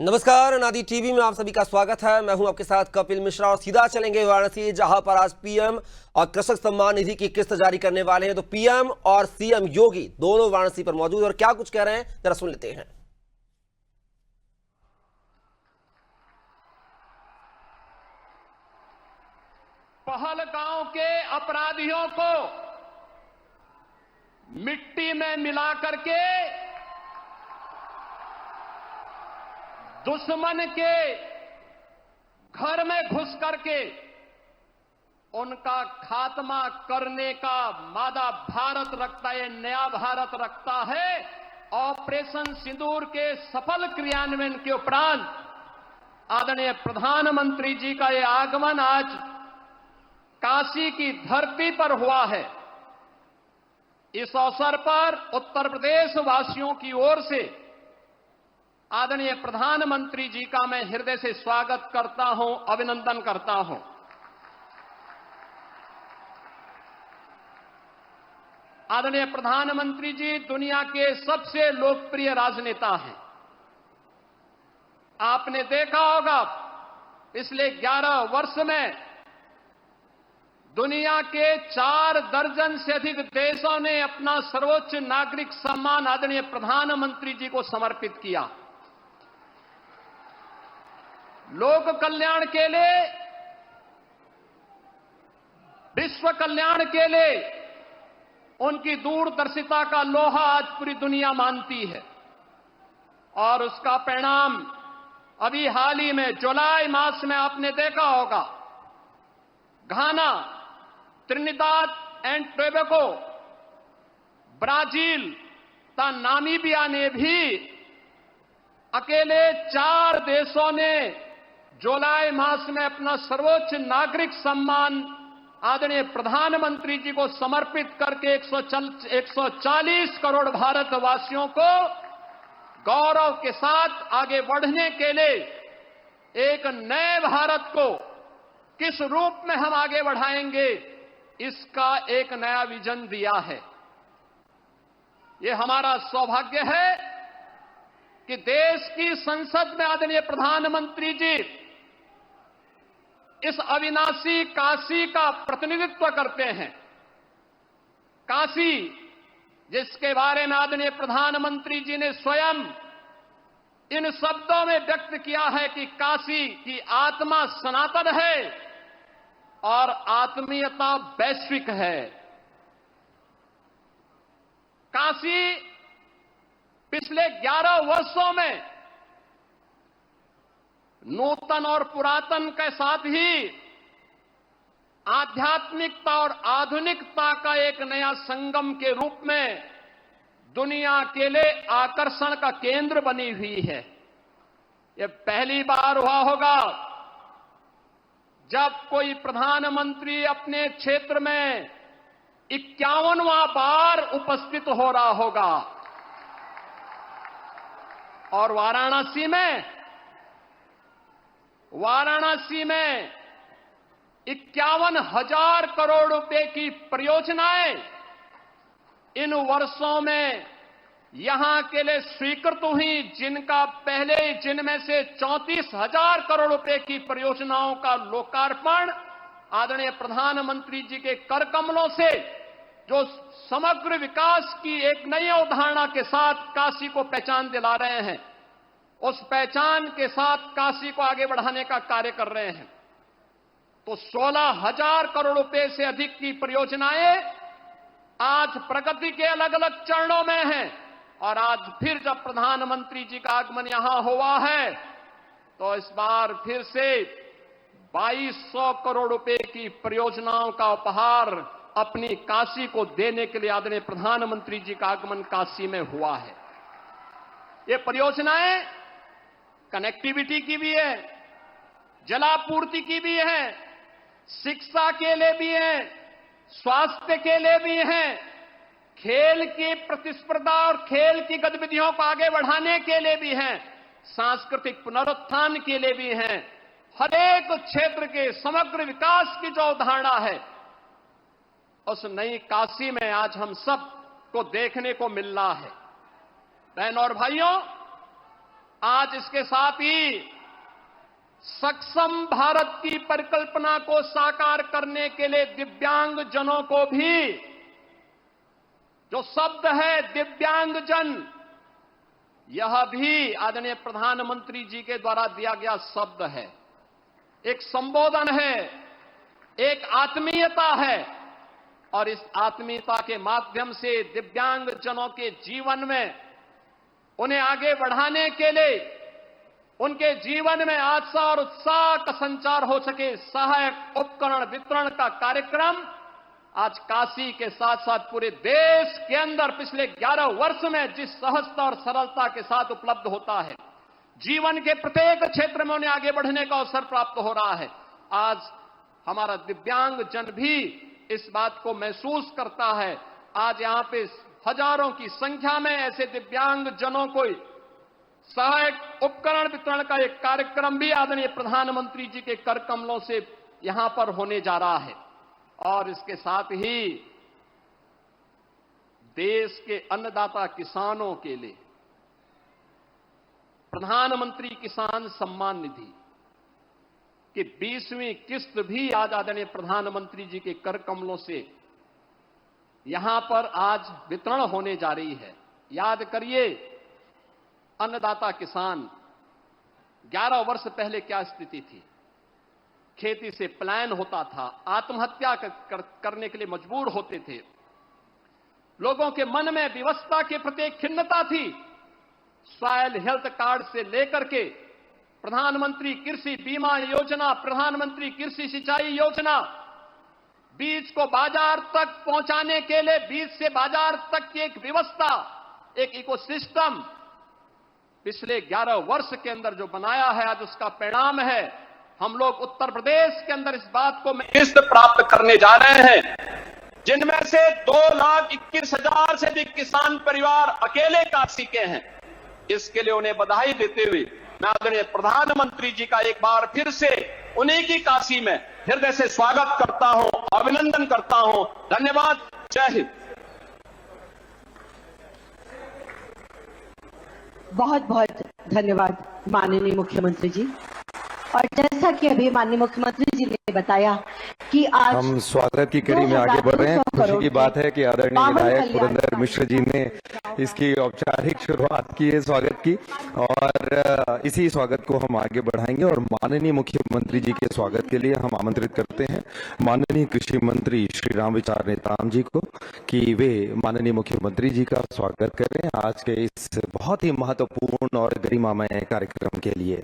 नमस्कार, अनादि टीवी में आप सभी का स्वागत है। मैं हूं आपके साथ कपिल मिश्रा और सीधा चलेंगे वाराणसी, जहां पर आज पीएम और कृषक सम्मान निधि की किस्त जारी करने वाले हैं। तो पीएम और सीएम योगी दोनों वाराणसी पर मौजूद और क्या कुछ कह रहे हैं जरा सुन लेते हैं। पहलगांव के अपराधियों को मिट्टी में मिला करके दुश्मन के घर में घुस करके उनका खात्मा करने का मादा भारत रखता है, नया भारत रखता है। ऑपरेशन सिंदूर के सफल क्रियान्वयन के उपरांत आदरणीय प्रधानमंत्री जी का यह आगमन आज काशी की धरती पर हुआ है। इस अवसर पर उत्तर प्रदेश वासियों की ओर से आदरणीय प्रधानमंत्री जी का मैं हृदय से स्वागत करता हूं, अभिनंदन करता हूं। आदरणीय प्रधानमंत्री जी दुनिया के सबसे लोकप्रिय राजनेता हैं। आपने देखा होगा पिछले 11 वर्ष में दुनिया के 4 दर्जन से अधिक देशों ने अपना सर्वोच्च नागरिक सम्मान आदरणीय प्रधानमंत्री जी को समर्पित किया। लोक कल्याण के लिए, विश्व कल्याण के लिए उनकी दूरदर्शिता का लोहा आज पूरी दुनिया मानती है। और उसका परिणाम अभी हाल ही में जुलाई मास में आपने देखा होगा, घाना, त्रिनिदाद एंड टोबैगो, ब्राजील तथा नामीबिया ने भी अकेले 4 देशों ने जुलाई मास में अपना सर्वोच्च नागरिक सम्मान आदरणीय प्रधानमंत्री जी को समर्पित करके 140 करोड़ भारतवासियों को गौरव के साथ आगे बढ़ने के लिए एक नए भारत को किस रूप में हम आगे बढ़ाएंगे, इसका एक नया विजन दिया है। यह हमारा सौभाग्य है कि देश की संसद में आदरणीय प्रधानमंत्री जी इस अविनाशी काशी का प्रतिनिधित्व करते हैं। काशी, जिसके बारे में आदरणीय प्रधानमंत्री जी ने स्वयं इन शब्दों में व्यक्त किया है कि काशी की आत्मा सनातन है और आत्मीयता वैश्विक है। काशी पिछले 11 वर्षों में नूतन और पुरातन के साथ ही आध्यात्मिकता और आधुनिकता का एक नया संगम के रूप में दुनिया के लिए आकर्षण का केंद्र बनी हुई है। यह पहली बार हुआ होगा जब कोई प्रधानमंत्री अपने क्षेत्र में 51वां बार उपस्थित हो रहा होगा। और वाराणसी में 51,000 करोड़ रुपए की परियोजनाएं इन वर्षों में यहां के लिए स्वीकृत हुई, जिनमें से 34,000 करोड़ रुपए की परियोजनाओं का लोकार्पण आदरणीय प्रधानमंत्री जी के कर कमलों से जो समग्र विकास की एक नई अवधारणा के साथ काशी को पहचान दिला रहे हैं, उस पहचान के साथ काशी को आगे बढ़ाने का कार्य कर रहे हैं। तो 16,000 करोड़ रुपए से अधिक की परियोजनाएं आज प्रगति के अलग अलग चरणों में हैं। और आज फिर जब प्रधानमंत्री जी का आगमन यहां हुआ है तो इस बार फिर से 2200 करोड़ रुपए की परियोजनाओं का उपहार अपनी काशी को देने के लिए आदरणीय प्रधानमंत्री जी का आगमन काशी में हुआ है। ये परियोजनाएं कनेक्टिविटी की भी है, जलापूर्ति की भी है, शिक्षा के लिए भी है, स्वास्थ्य के लिए भी है, खेल की प्रतिस्पर्धा और खेल की गतिविधियों को आगे बढ़ाने के लिए भी है, सांस्कृतिक पुनरुत्थान के लिए भी है। हर एक क्षेत्र के समग्र विकास की जो अवधारणा है, उस नई काशी में आज हम सब को देखने को मिल रहा है। बहनों और भाइयों, आज इसके साथ ही सक्षम भारत की परिकल्पना को साकार करने के लिए दिव्यांगजनों को भी, जो शब्द है दिव्यांगजन, यह भी आदरणीय प्रधानमंत्री जी के द्वारा दिया गया शब्द है, एक संबोधन है, एक आत्मीयता है। और इस आत्मीयता के माध्यम से दिव्यांगजनों के जीवन में उन्हें आगे बढ़ाने के लिए, उनके जीवन में आशा और उत्साह का संचार हो सके, सहायक उपकरण वितरण का कार्यक्रम आज काशी के साथ साथ पूरे देश के अंदर पिछले 11 वर्ष में जिस सहजता और सरलता के साथ उपलब्ध होता है, जीवन के प्रत्येक क्षेत्र में उन्हें आगे बढ़ने का अवसर प्राप्त हो रहा है। आज हमारा दिव्यांगजन भी इस बात को महसूस करता है। आज यहां पे हजारों की संख्या में ऐसे दिव्यांगजनों को सहायक उपकरण वितरण का एक कार्यक्रम भी आदरणीय प्रधानमंत्री जी के कर कमलों से यहां पर होने जा रहा है। और इसके साथ ही देश के अन्नदाता किसानों के लिए प्रधानमंत्री किसान सम्मान निधि की 20वीं किस्त भी आज आदरणीय प्रधानमंत्री जी के कर कमलों से यहां पर आज वितरण होने जा रही है। याद करिए, अन्नदाता किसान 11 वर्ष पहले क्या स्थिति थी। खेती से पलायन होता था, आत्महत्या करने के लिए मजबूर होते थे, लोगों के मन में विवशता के प्रति खिन्नता थी। सॉइल हेल्थ कार्ड से लेकर के प्रधानमंत्री कृषि बीमा योजना, प्रधानमंत्री कृषि सिंचाई योजना, बीज को बाजार तक पहुंचाने के लिए बीज से बाजार तक की एक व्यवस्था, एक इकोसिस्टम पिछले 11 वर्ष के अंदर जो बनाया है, आज उसका परिणाम है हम लोग उत्तर प्रदेश के अंदर इस बात को किस्त प्राप्त करने जा रहे हैं, जिनमें से 2,21,000 से अधिक किसान परिवार अकेले काशी के हैं। इसके लिए उन्हें बधाई देते हुए मैं आदरणीय प्रधानमंत्री जी का एक बार फिर से उन्हीं की काशी में हृदय से स्वागत करता हूं, अभिनंदन करता हूं। धन्यवाद। जय हिंद। बहुत बहुत धन्यवाद माननीय मुख्यमंत्री जी। और जैसा कि अभी माननीय मुख्यमंत्री जी ने बताया कि आज हम स्वागत की कड़ी में आगे बढ़ रहे हैं। खुशी की बात है कि आदरणीय विधायक पुरंदर मिश्र जी ने इसकी औपचारिक शुरुआत की है स्वागत की, और इसी स्वागत को हम आगे बढ़ाएंगे। और माननीय मुख्यमंत्री जी के स्वागत के लिए हम आमंत्रित करते हैं माननीय कृषि मंत्री श्री रामविचार नेताम जी को कि वे माननीय मुख्यमंत्री जी का स्वागत करें आज के इस बहुत ही महत्वपूर्ण और गरिमामय कार्यक्रम के लिए।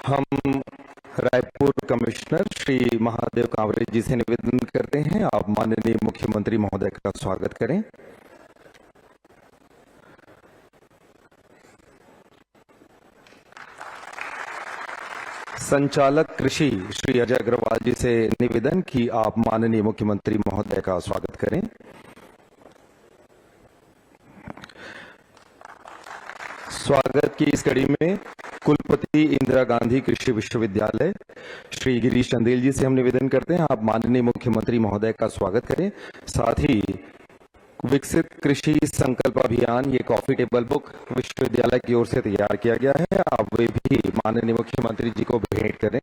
हम रायपुर कमिश्नर श्री महादेव कांवरे जी से निवेदन करते हैं, आप माननीय मुख्यमंत्री महोदय का स्वागत करें। संचालक कृषि श्री अजय अग्रवाल जी से निवेदन कि आप माननीय मुख्यमंत्री महोदय का स्वागत करें। स्वागत की इस कड़ी में कुलपति इंदिरा गांधी कृषि विश्वविद्यालय श्री गिरीश चंदेल जी से हम निवेदन करते हैं, आप माननीय मुख्यमंत्री महोदय का स्वागत करें। साथ ही विकसित कृषि संकल्प अभियान, ये कॉफी टेबल बुक विश्वविद्यालय की ओर से तैयार किया गया है, आप वे भी माननीय मुख्यमंत्री जी को भेंट करें।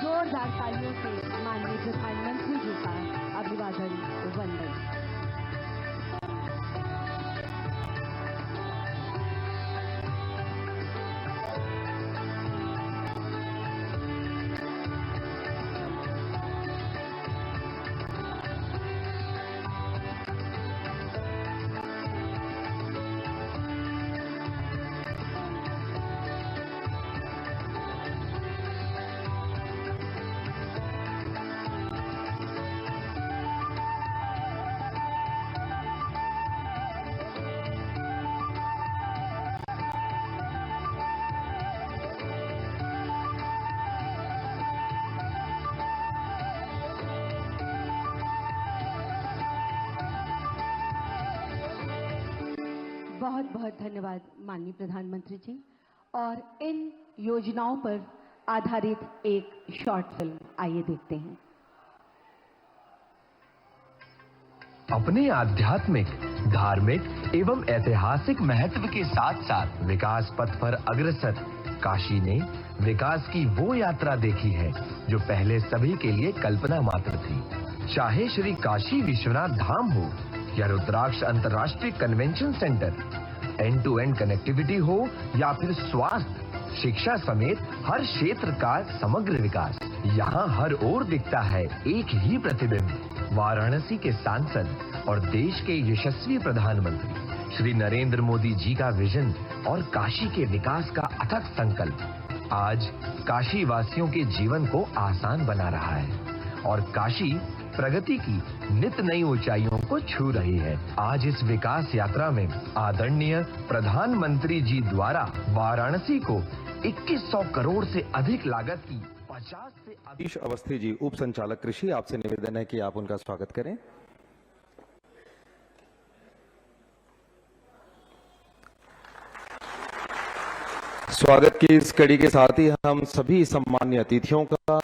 जोरदार तालियों से माननीय प्रधानमंत्री जी का अभिवादन वंदन। बहुत बहुत धन्यवाद माननीय प्रधानमंत्री जी। और इन योजनाओं पर आधारित एक शॉर्ट फिल्म, आइए देखते हैं। अपने आध्यात्मिक, धार्मिक एवं ऐतिहासिक महत्व के साथ साथ विकास पथ पर अग्रसर काशी ने विकास की वो यात्रा देखी है जो पहले सभी के लिए कल्पना मात्र थी। चाहे श्री काशी विश्वनाथ धाम हो या रुद्राक्ष अंतर्राष्ट्रीय convention centre, end to end connectivity हो या फिर स्वास्थ्य, शिक्षा समेत हर क्षेत्र का समग्र विकास, यहाँ हर ओर दिखता है एक ही प्रतिबिंब। वाराणसी के सांसद और देश के यशस्वी प्रधानमंत्री श्री नरेंद्र मोदी जी का विजन और काशी के विकास का अथक संकल्प आज काशी वासियों के जीवन को आसान बना रहा है और काशी प्रगति की नित नई ऊंचाइयों को छू रही है। आज इस विकास यात्रा में आदरणीय प्रधानमंत्री जी द्वारा वाराणसी को 2100 करोड़ से अधिक लागत की 50 से अधिक। सतीश अवस्थी जी, उप संचालक कृषि, आपसे निवेदन है कि आप उनका स्वागत करें। स्वागत की इस कड़ी के साथ ही हम सभी सम्मान्य अतिथियों का,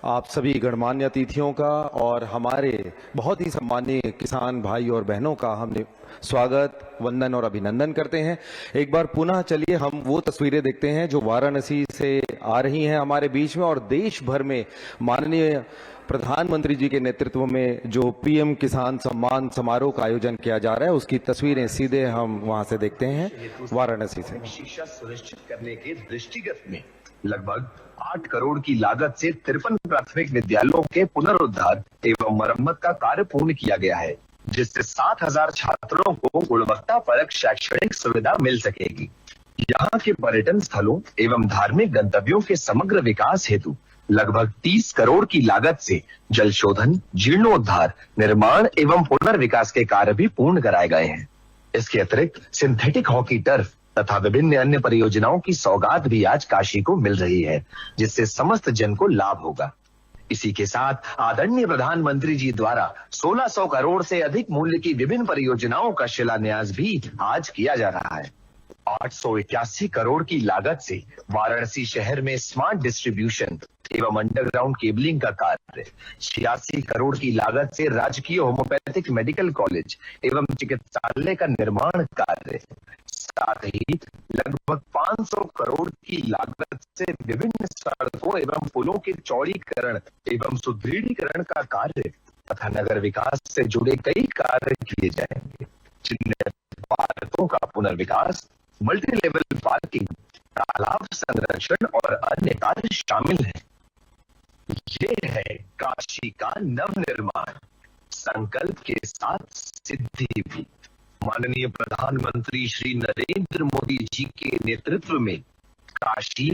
आप सभी गणमान्य अतिथियों का और हमारे बहुत ही सम्मानीय किसान भाई और बहनों का हमने स्वागत, वंदन और अभिनंदन करते हैं। एक बार पुनः चलिए हम वो तस्वीरें देखते हैं जो वाराणसी से आ रही हैं हमारे बीच में और देश भर में माननीय प्रधानमंत्री जी के नेतृत्व में जो पीएम किसान सम्मान समारोह का आयोजन किया जा रहा है, उसकी तस्वीरें सीधे हम वहां से देखते हैं वाराणसी से। शिक्षा सुनिश्चित करने के दृष्टिगत में लगभग 8 करोड़ की लागत से 53 प्राथमिक विद्यालयों के पुनरुद्धार एवं मरम्मत का कार्य पूर्ण किया गया है, जिससे 7000 छात्रों को गुणवत्ता परक शैक्षणिक सुविधा मिल सकेगी। यहाँ के पर्यटन स्थलों एवं धार्मिक गंतव्यों के समग्र विकास हेतु लगभग 30 करोड़ की लागत से जल शोधन, जीर्णोद्धार, निर्माण एवं पुनर्विकास के कार्य भी पूर्ण कराए गए हैं। इसके अतिरिक्त सिंथेटिक हॉकी टर्फ तथा विभिन्न अन्य परियोजनाओं की सौगात भी आज काशी को मिल रही है, जिससे समस्त जन को लाभ होगा। इसी के साथ आदरणीय प्रधानमंत्री जी द्वारा 1600 करोड़ से अधिक मूल्य की विभिन्न परियोजनाओं का शिलान्यास भी आज किया जा रहा है। 881 करोड़ की लागत से वाराणसी शहर में स्मार्ट डिस्ट्रीब्यूशन एवं अंडरग्राउंड केबलिंग का कार्य, 86 करोड़ की लागत से राजकीय होम्योपैथिक मेडिकल कॉलेज एवं चिकित्सालय का निर्माण कार्य, साथ ही लगभग 500 करोड़ की लागत से विभिन्न सड़कों एवं पुलों के चौड़ीकरण एवं सुदृढ़ीकरण का कार्य तथा नगर विकास से जुड़े कई कार्य किए जाएंगे, जिनमें पार्कों का पुनर्विकास, मल्टी लेवल पार्किंग, तालाब संरक्षण और अन्य कार्य शामिल हैं। ये है काशी का नवनिर्माण, संकल्प के साथ सिद्धि भी। माननीय प्रधानमंत्री श्री नरेंद्र मोदी जी के नेतृत्व में काशी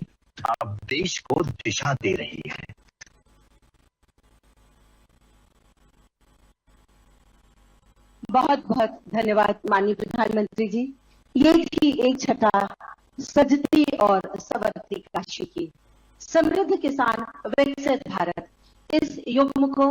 अब देश को दिशा दे रही है। बहुत बहुत धन्यवाद माननीय प्रधानमंत्री जी। ये थी एक छटा सजती और संवरती काशी की। समृद्ध किसान विकसित भारत, इस युग्म को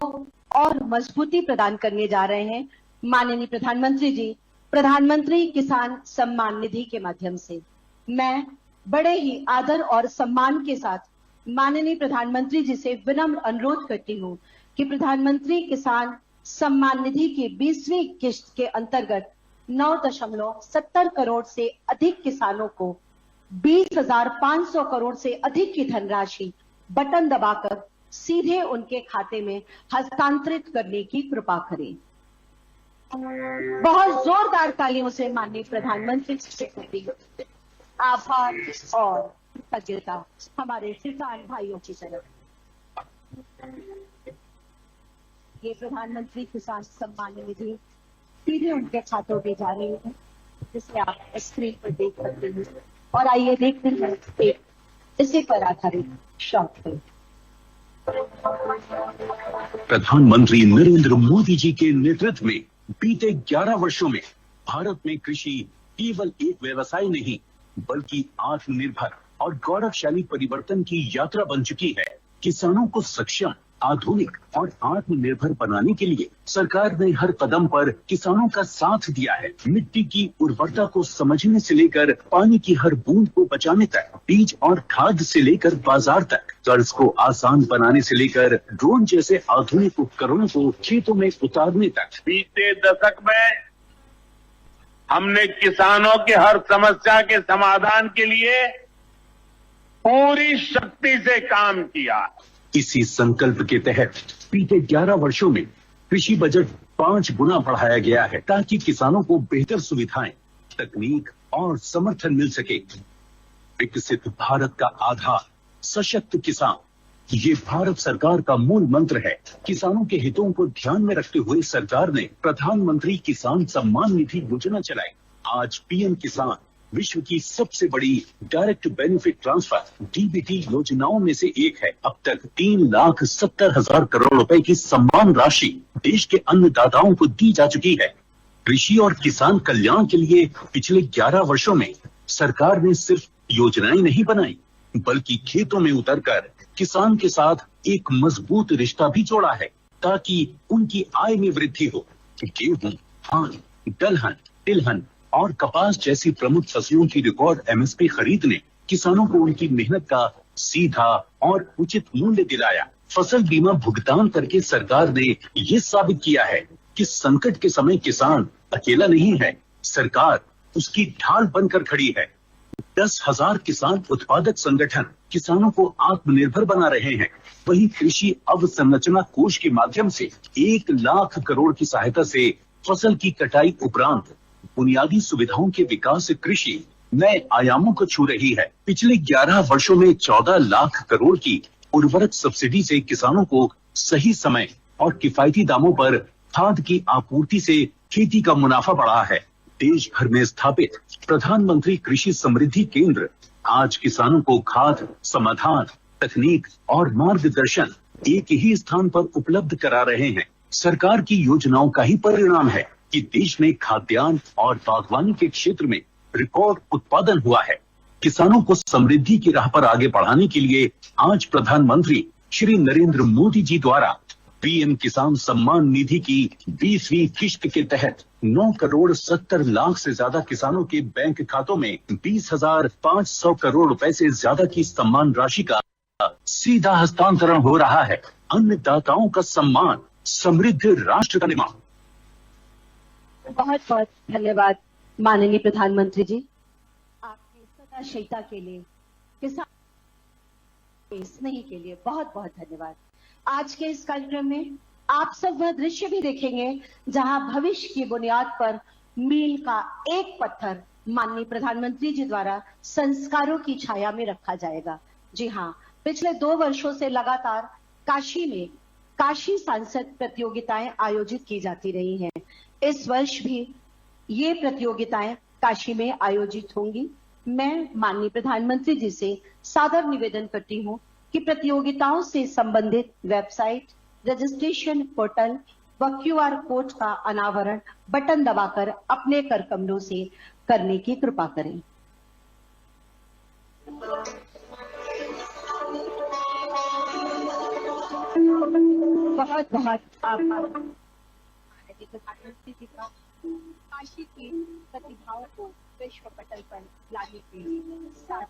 और मजबूती प्रदान करने जा रहे हैं माननीय प्रधानमंत्री जी प्रधानमंत्री किसान सम्मान निधि के माध्यम से। मैं बड़े ही आदर और सम्मान के साथ माननीय प्रधानमंत्री जी से विनम्र अनुरोध करती हूँ कि प्रधानमंत्री किसान सम्मान निधि की 20वीं किश्त के अंतर्गत 9.70 करोड़ से अधिक किसानों को 20,500 करोड़ से अधिक की धनराशि बटन दबाकर सीधे उनके खाते में हस्तांतरित करने की कृपा करें। बहुत जोरदार तालियों से माननीय प्रधानमंत्री से आभार और कृतज्ञता हमारे किसान भाइयों की तरफ। ये प्रधानमंत्री किसान सम्मान निधि सीधे उनके खातों में जा रही है, जिसे आप स्क्रीन पर देख सकते हैं। और आइए देखते हैं एक इसी पर आधारित शॉर्ट फिल्म। प्रधानमंत्री नरेंद्र मोदी जी के नेतृत्व में बीते 11 वर्षों में भारत में कृषि केवल एक व्यवसाय नहीं, बल्कि आत्मनिर्भर और गौरवशाली परिवर्तन की यात्रा बन चुकी है। किसानों को सक्षम, आधुनिक और आत्मनिर्भर बनाने के लिए सरकार ने हर कदम पर किसानों का साथ दिया है। मिट्टी की उर्वरता को समझने से लेकर पानी की हर बूंद को बचाने तक, बीज और खाद से लेकर बाजार तक, कर्ज को आसान बनाने से लेकर ड्रोन जैसे आधुनिक उपकरणों को खेतों में उतारने तक। बीते दशक में हमने किसानों की हर समस्या के समाधान के लिए पूरी शक्ति से काम किया। इसी संकल्प के तहत बीते 11 वर्षों में कृषि बजट 5 गुना बढ़ाया गया है ताकि किसानों को बेहतर सुविधाएं, तकनीक और समर्थन मिल सके। विकसित भारत का आधार सशक्त किसान, ये भारत सरकार का मूल मंत्र है। किसानों के हितों को ध्यान में रखते हुए सरकार ने प्रधानमंत्री किसान सम्मान निधि योजना चलाई। आज पीएम किसान विश्व की सबसे बड़ी डायरेक्ट बेनिफिट ट्रांसफर डीबीटी योजनाओं में से एक है। अब तक 3,70,000 करोड़ रुपए की सम्मान राशि देश के अन्नदाताओं को दी जा चुकी है। कृषि और किसान कल्याण के लिए पिछले 11 वर्षों में सरकार ने सिर्फ योजनाएं नहीं बनाई, बल्कि खेतों में उतरकर किसान के साथ एक मजबूत रिश्ता भी जोड़ा है ताकि उनकी आय में वृद्धि हो। गेहूं, धान, दलहन, तिलहन और कपास जैसी प्रमुख फसलों की रिकॉर्ड एमएसपी खरीद ने किसानों को उनकी मेहनत का सीधा और उचित मूल्य दिलाया। फसल बीमा भुगतान करके सरकार ने ये साबित किया है कि संकट के समय किसान अकेला नहीं है, सरकार उसकी ढाल बनकर खड़ी है। 10,000 किसान उत्पादक संगठन किसानों को आत्मनिर्भर बना रहे हैं। वहीं कृषि अवसंरचना कोष के माध्यम से 1 लाख करोड़ की सहायता से फसल की कटाई उपरांत बुनियादी सुविधाओं के विकास से कृषि नए आयामों को छू रही है। पिछले 11 वर्षों में 14 लाख करोड़ की उर्वरक सब्सिडी से किसानों को सही समय और किफायती दामों पर खाद की आपूर्ति से खेती का मुनाफा बढ़ा है। देश भर में स्थापित प्रधानमंत्री कृषि समृद्धि केंद्र आज किसानों को खाद, समाधान, तकनीक और मार्गदर्शन एक ही स्थान पर उपलब्ध करा रहे हैं। सरकार की योजनाओं का ही परिणाम है कि देश में खाद्यान्न और बागवानी के क्षेत्र में रिकॉर्ड उत्पादन हुआ है। किसानों को समृद्धि की राह पर आगे बढ़ाने के लिए आज प्रधानमंत्री श्री नरेंद्र मोदी जी द्वारा पीएम किसान सम्मान निधि की 20वीं किश्त के तहत 9,70,00,000 से ज्यादा किसानों के बैंक खातों में 20,500 करोड़ रुपए से ज्यादा की सम्मान राशि का सीधा हस्तांतरण हो रहा है। अन्नदाताओं का सम्मान, समृद्ध राष्ट्र का निर्माण। बहुत बहुत धन्यवाद माननीय प्रधानमंत्री जी, आपकी सदाशयता के लिए, किसान स्नेह के लिए बहुत बहुत धन्यवाद। आज के इस कार्यक्रम में आप सब वह दृश्य भी देखेंगे जहां भविष्य की बुनियाद पर मील का एक पत्थर माननीय प्रधानमंत्री जी द्वारा संस्कारों की छाया में रखा जाएगा। जी हाँ, पिछले 2 वर्षों से लगातार काशी में काशी सांसद प्रतियोगिताएं आयोजित की जाती रही हैं। इस वर्ष भी ये प्रतियोगिताएं काशी में आयोजित होंगी। मैं माननीय प्रधानमंत्री जी से सादर निवेदन करती हूं कि प्रतियोगिताओं से संबंधित वेबसाइट, रजिस्ट्रेशन पोर्टल व QR कोड का अनावरण बटन दबाकर अपने कर कमलों से करने की कृपा करें। बहुत बहुत आभार प्रधानमंत्री जी का काशी की प्रतिभाओं को विश्व पटल पर लाने के लिए साथ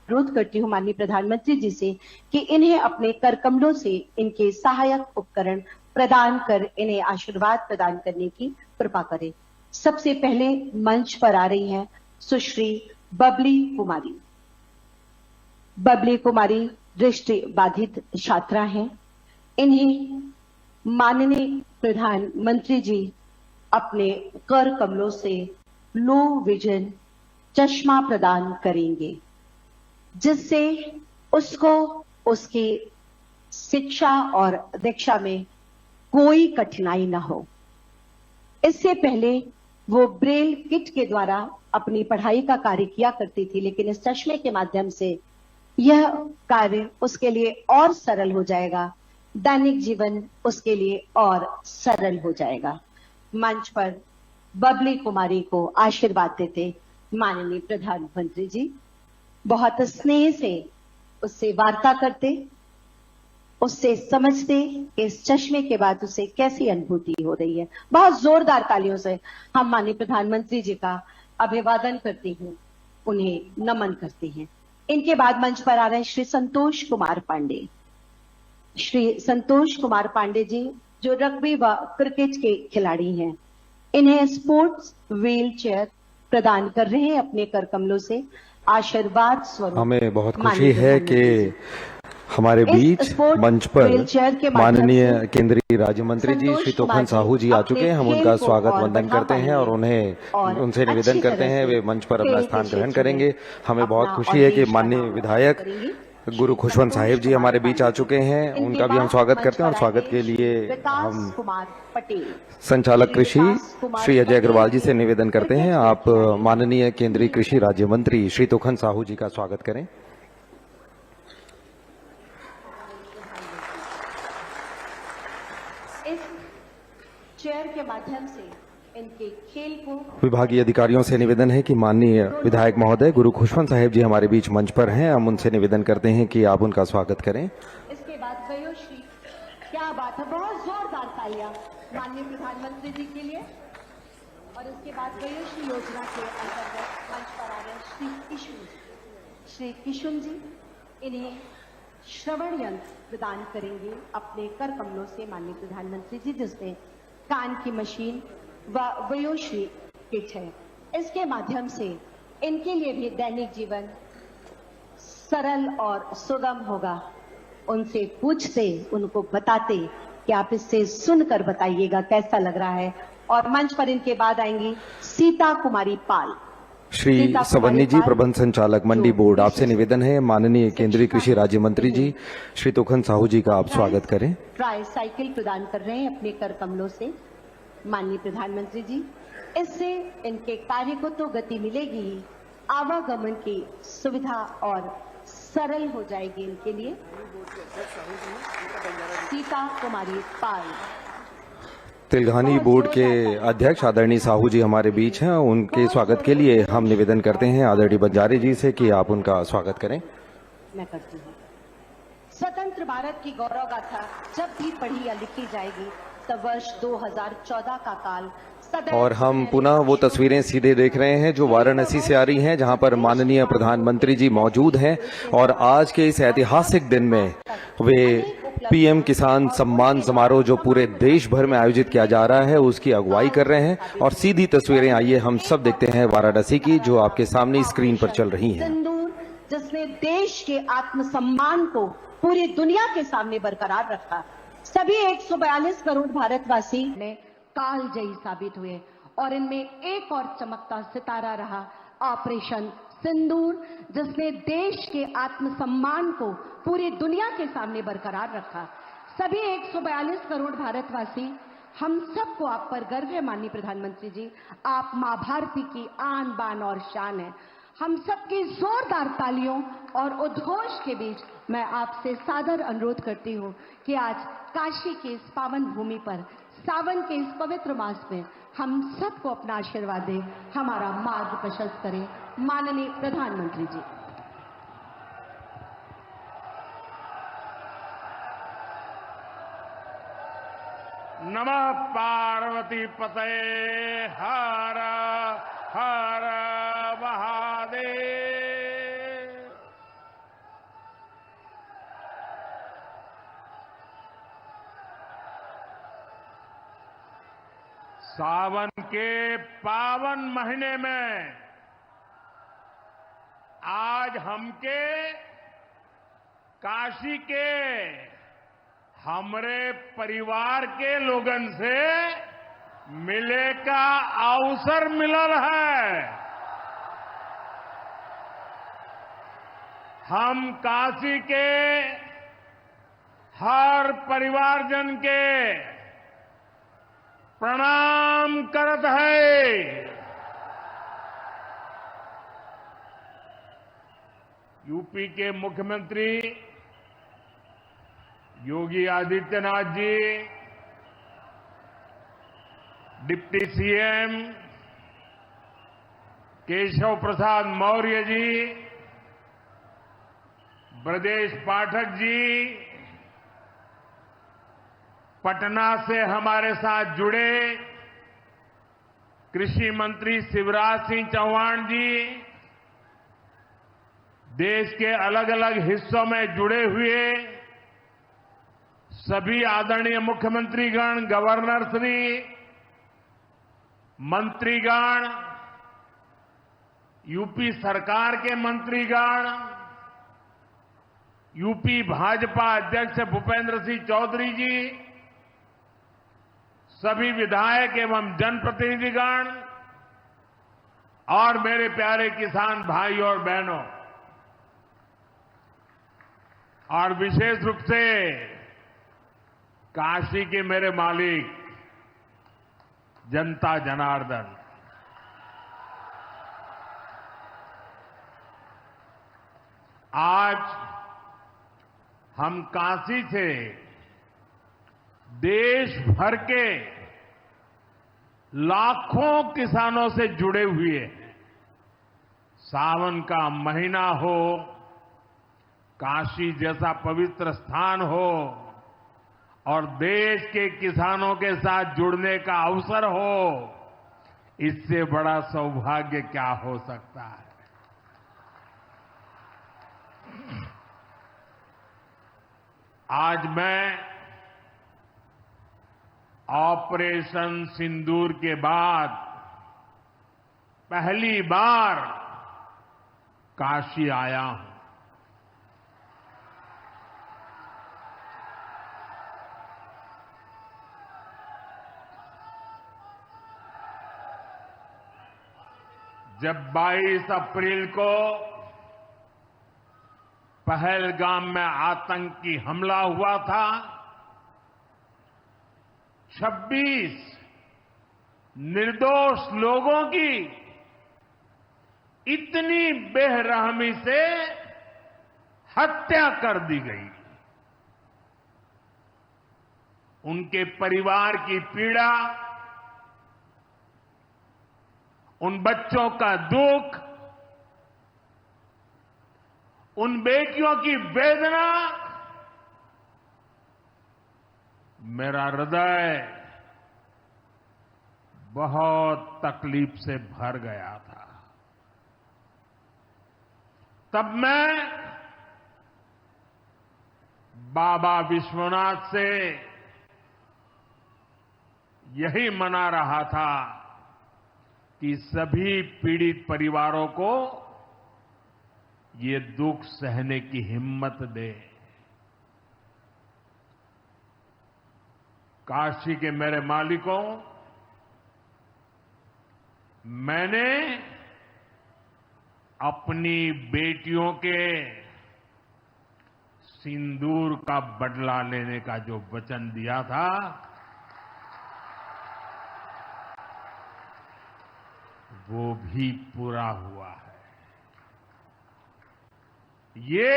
अनुरोध करती हूँ माननीय प्रधानमंत्री जी से कि इन्हें अपने कर कमलों से इनके सहायक उपकरण प्रदान कर इन्हें आशीर्वाद प्रदान करने की कृपा करें। सबसे पहले मंच पर आ रही हैं सुश्री बबली कुमारी। बबली कुमारी दृष्टि बाधित छात्रा हैं। इन्हें माननीय प्रधानमंत्री जी अपने कर कमलों से लो विजन चश्मा प्रदान करेंगे, जिससे उसको उसकी शिक्षा और दीक्षा में कोई कठिनाई न हो। इससे पहले वो ब्रेल किट के द्वारा अपनी पढ़ाई का कार्य किया करती थी, लेकिन इस चश्मे के माध्यम से यह कार्य उसके लिए और सरल हो जाएगा, दैनिक जीवन उसके लिए और सरल हो जाएगा। मंच पर बबली कुमारी को आशीर्वाद देते माननीय प्रधानमंत्री जी बहुत स्नेह से उससे वार्ता करते, उससे समझते कि इस चश्मे के बाद उसे कैसी अनुभूति हो रही है। बहुत जोरदार तालियों से हम माननीय प्रधानमंत्री जी का अभिवादन करते हैं, उन्हें नमन करते हैं। इनके बाद मंच पर आ रहे हैं श्री संतोष कुमार पांडे। श्री संतोष कुमार पांडे जी जो रग्बी व क्रिकेट के खिलाड़ी हैं, इन्हें स्पोर्ट्स व्हील चेयर प्रदान कर रहे हैं अपने कर कमलों से आशीर्वाद स्वरूप। हमें बहुत खुशी है कि हमारे बीच मंच पर माननीय केंद्रीय राज्य मंत्री जी श्री तोखन साहू जी आ चुके हैं। हम उनका स्वागत वंदन करते हैं और उनसे निवेदन करते हैं वे मंच पर अपना स्थान ग्रहण करेंगे। हमें बहुत खुशी है कि माननीय विधायक गुरु खुशवंत साहिब जी हमारे बीच आ चुके हैं, उनका भी हम स्वागत करते हैं। और स्वागत के लिए हम संचालक कृषि श्री अजय अग्रवाल जी से निवेदन करते हैं, आप माननीय केंद्रीय कृषि राज्य मंत्री श्री तोखन साहू जी का स्वागत करें। इस चेयर के माध्यम से इनके खेल को विभागीय अधिकारियों से निवेदन है कि माननीय विधायक महोदय गुरु खुशवंत साहिब जी हमारे बीच मंच पर हैं, हम उनसे निवेदन करते हैं कि आप उनका स्वागत करें। इसके बाद वयोश्री, क्या बात है, बहुत जोरदार तालियां माननीय प्रधानमंत्री जी के लिए। और इसके बाद वयोश्री योजना के अंतर्गत मंच पर आ रहे श्री किशुन। श्री किशुन जी इन्हें श्रवण यंत्र प्रदान करेंगे अपने कर कमलों से माननीय प्रधानमंत्री जी, जिसमें कान की मशीन व वयोश्री किट है। इसके माध्यम से इनके लिए भी दैनिक जीवन सरल और सुगम होगा। उनसे पूछते, उनको बताते कि आप इससे सुनकर बताइएगा कैसा लग रहा है। और मंच पर इनके बाद आएंगी सीता कुमारी पाल। श्री सवन्नी जी प्रबंध संचालक मंडी बोर्ड, आपसे निवेदन है माननीय केंद्रीय कृषि राज्य मंत्री जी श्री तोखन साहू जी का आप स्वागत करें। ट्राई साइकिल प्रदान कर रहे हैं अपने कर कमलों से माननीय प्रधानमंत्री जी। इससे इनके कार्य को तो गति मिलेगी ही, आवागमन की सुविधा और सरल हो जाएगी इनके लिए। सीता कुमारी पाल। तेलंगानी बोर्ड के अध्यक्ष आदरणीय साहू जी हमारे बीच हैं, उनके स्वागत के लिए हम निवेदन करते हैं आदरणीय बंजारे जी से कि आप उनका स्वागत करें। मैं करती हूँ। स्वतंत्र भारत की गौरव गाथा जब भी पढ़ी या लिखी जाएगी तब वर्ष 2014 का काल और हम पुनः वो तस्वीरें सीधे देख रहे हैं जो वाराणसी से आ रही हैं, जहां पर माननीय प्रधानमंत्री जी मौजूद हैं और आज के इस ऐतिहासिक दिन में वे पीएम किसान सम्मान समारोह जो पूरे देश भर में आयोजित किया जा रहा है उसकी अगुवाई कर रहे हैं। और सीधी तस्वीरें आइए हम सब देखते हैं वाराणसी की जो आपके सामने स्क्रीन पर चल रही हैं। सिंदूर जिसने देश के आत्मसम्मान को पूरी दुनिया के सामने बरकरार रखा। सभी 142 करोड़ भारतवासी ने कालजयी साबित हुए और इनमें एक और चमकता सितारा रहा ऑपरेशन सिंदूर, जिसने देश के आत्मसम्मान को पूरी दुनिया के सामने बरकरार रखा। सभी 142 करोड़ भारतवासी, हम सबको आप पर गर्व है माननीय प्रधानमंत्री जी। आप मां भारती की आन बान और शान है। हम सबकी जोरदार तालियों और उद्घोष के बीच मैं आपसे सादर अनुरोध करती हूं कि आज काशी के इस पावन भूमि पर सावन के इस पवित्र मास में हम सबको अपना आशीर्वाद दें, हमारा मार्ग प्रशस्त करें। माननीय प्रधानमंत्री जी। नमः पार्वती पते हर हर महादेव। सावन के पावन महीने में आज हमके काशी के हमरे परिवार के लोगन से मिले का अवसर मिलल है। हम काशी के हर परिवारजन के प्रणाम करत है। यूपी के मुख्यमंत्री योगी आदित्यनाथ जी, डिप्टी सीएम केशव प्रसाद मौर्य जी, ब्रजेश पाठक जी, पटना से हमारे साथ जुड़े कृषि मंत्री शिवराज सिंह चौहान जी, देश के अलग अलग हिस्सों में जुड़े हुए सभी आदरणीय मुख्यमंत्रीगण, गवर्नर श्री, मंत्रीगण, यूपी सरकार के मंत्रीगण, यूपी भाजपा अध्यक्ष भूपेंद्र सिंह चौधरी जी, सभी विधायक एवं जनप्रतिनिधिगण और मेरे प्यारे किसान भाई और बहनों, और विशेष रूप से काशी के मेरे मालिक जनता जनार्दन, आज हम काशी से देश भर के लाखों किसानों से जुड़े हुए हैं। सावन का महीना हो, काशी जैसा पवित्र स्थान हो और देश के किसानों के साथ जुड़ने का अवसर हो, इससे बड़ा सौभाग्य क्या हो सकता है। आज मैं ऑपरेशन सिंदूर के बाद पहली बार काशी आया हूं। जब 22 अप्रैल को पहलगाम में आतंकी हमला हुआ था, 26 निर्दोष लोगों की इतनी बेरहमी से हत्या कर दी गई। उनके परिवार की पीड़ा, उन बच्चों का दुख, उन बेटियों की वेदना, मेरा हृदय बहुत तकलीफ से भर गया था। तब मैं बाबा विश्वनाथ से यही मना रहा था कि सभी पीड़ित परिवारों को ये दुख सहने की हिम्मत दे। काशी के मेरे मालिकों, मैंने अपनी बेटियों के सिंदूर का बदला लेने का जो वचन दिया था, वो भी पूरा हुआ है। ये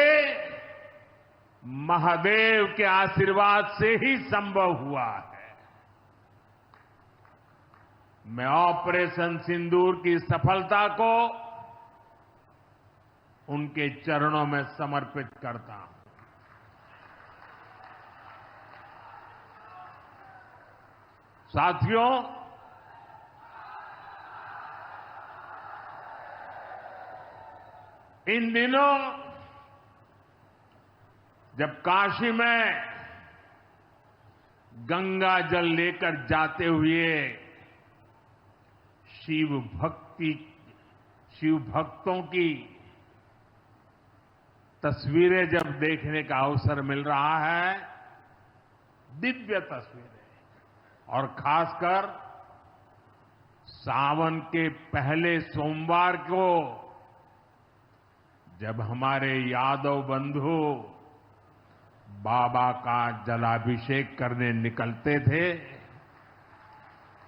महादेव के आशीर्वाद से ही संभव हुआ है। मैं ऑपरेशन सिंदूर की सफलता को उनके चरणों में समर्पित करता हूं। साथियों, इन दिनों जब काशी में गंगा जल लेकर जाते हुए शिव भक्तों की तस्वीरें जब देखने का अवसर मिल रहा है, दिव्य तस्वीरें, और खासकर सावन के पहले सोमवार को जब हमारे यादव बंधु बाबा का जलाभिषेक करने निकलते थे,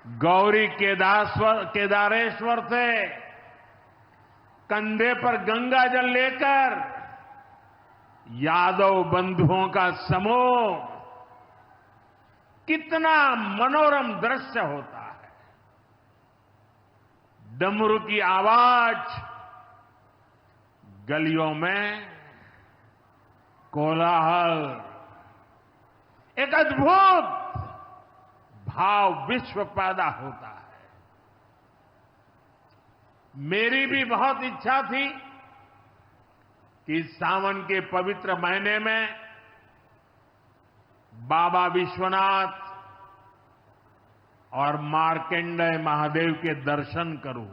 गौरी केदारेश्वर से कंधे पर गंगा जल लेकर यादव बंधुओं का समूह कितना मनोरम दृश्य होता है। डमरू की आवाज, गलियों में कोलाहल, एक अद्भुत भाव विश्व पैदा होता है। मेरी भी बहुत इच्छा थी कि सावन के पवित्र महीने में बाबा विश्वनाथ और मार्कंडेय महादेव के दर्शन करूं,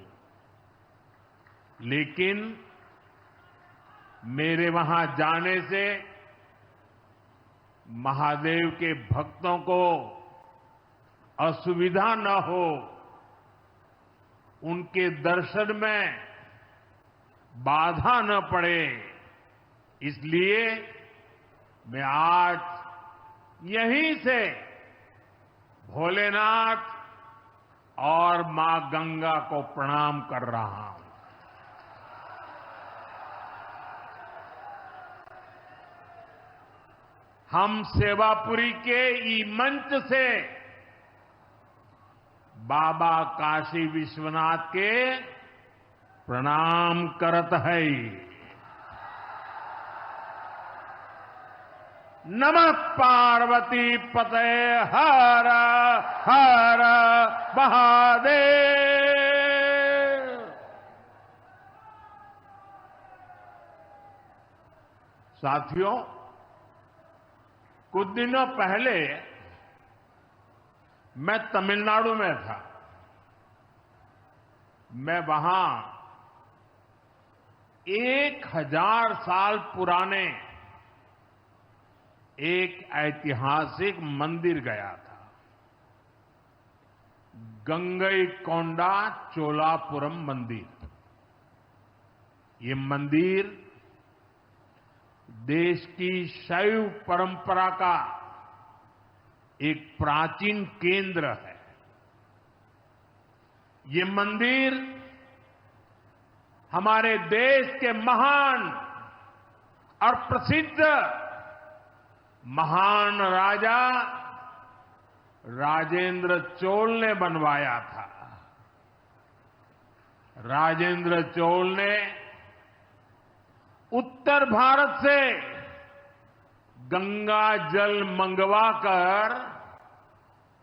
लेकिन मेरे वहां जाने से महादेव के भक्तों को असुविधा न हो, उनके दर्शन में बाधा न पड़े, इसलिए मैं आज यहीं से भोलेनाथ और मां गंगा को प्रणाम कर रहा हूं। हम सेवापुरी के ई मंच से बाबा काशी विश्वनाथ के प्रणाम करत है। नमः पार्वती पते हर हर महादेव। साथियों, कुछ दिनों पहले मैं तमिलनाडु में था। मैं वहां 1000 साल पुराने एक ऐतिहासिक मंदिर गया था, गंगईकोंडा चोलापुरम मंदिर। ये मंदिर देश की शैव परंपरा का एक प्राचीन केंद्र है। ये मंदिर हमारे देश के महान और प्रसिद्ध महान राजा राजेंद्र चोल ने बनवाया था। राजेंद्र चोल ने उत्तर भारत से गंगा जल मंगवाकर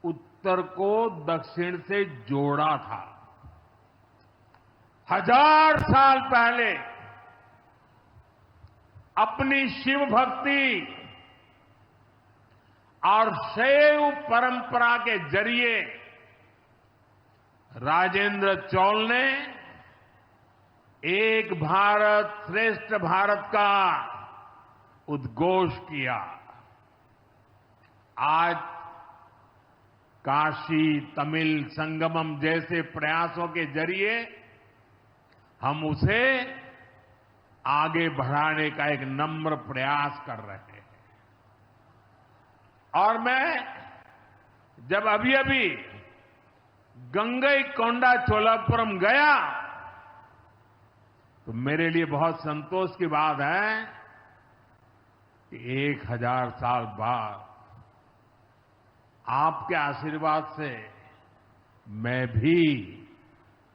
उत्तर को दक्षिण से जोड़ा था। 1000 साल पहले अपनी शिव भक्ति और शैव परंपरा के जरिए राजेंद्र चोल ने एक भारत श्रेष्ठ भारत का उद्घोष किया। आज काशी तमिल संगमम जैसे प्रयासों के जरिए हम उसे आगे बढ़ाने का एक नम्र प्रयास कर रहे हैं। और मैं जब अभी गंगईकोंडा चोलापुरम गया तो मेरे लिए बहुत संतोष की बात है कि 1000 साल बाद आपके आशीर्वाद से मैं भी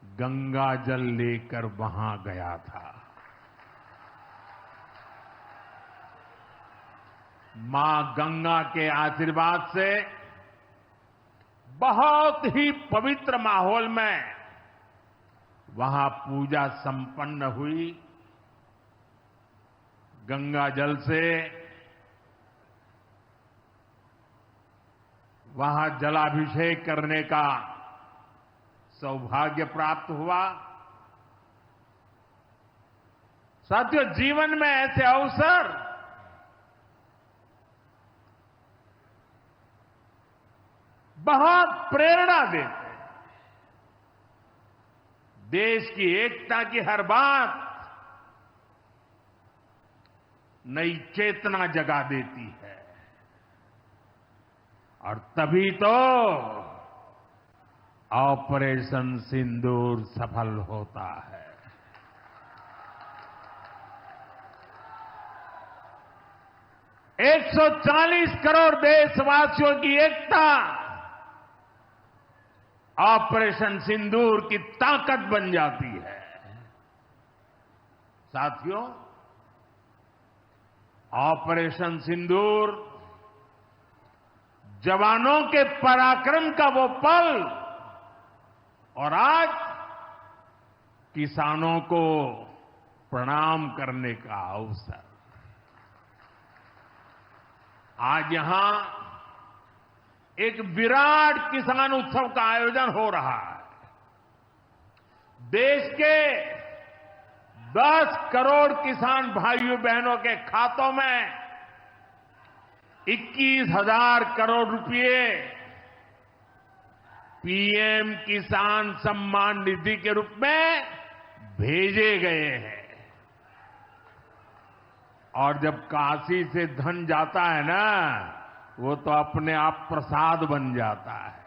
गंगा जल लेकर वहां गया था। मां गंगा के आशीर्वाद से बहुत ही पवित्र माहौल में वहां पूजा संपन्न हुई। गंगा जल से वहां जलाभिषेक करने का सौभाग्य प्राप्त हुआ। साथियों, जीवन में ऐसे अवसर बहुत प्रेरणा देते हैं। देश की एकता की हर बात नई चेतना जगा देती है और तभी तो ऑपरेशन सिंदूर सफल होता है। 140 करोड़ देशवासियों की एकता ऑपरेशन सिंदूर की ताकत बन जाती है। साथियों, ऑपरेशन सिंदूर जवानों के पराक्रम का वो पल और आज किसानों को प्रणाम करने का अवसर। आज यहां एक विराट किसान उत्सव का आयोजन हो रहा है। देश के 10 करोड़ किसान भाइयों बहनों के खातों में 21,000 करोड़ रुपए पीएम किसान सम्मान निधि के रूप में भेजे गए हैं। और जब काशी से धन जाता है ना, वो तो अपने आप प्रसाद बन जाता है।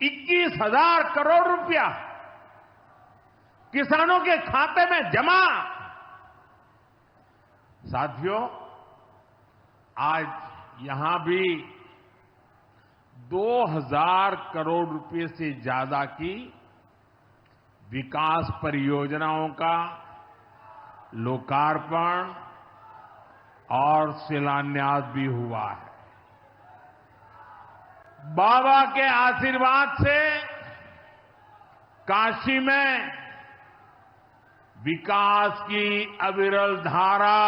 $21,000 करोड़ रुपया किसानों के खाते में जमा। साथियों, आज यहां भी 2,000 करोड़ रुपए से ज्यादा की विकास परियोजनाओं का लोकार्पण और शिलान्यास भी हुआ है। बाबा के आशीर्वाद से काशी में विकास की अविरल धारा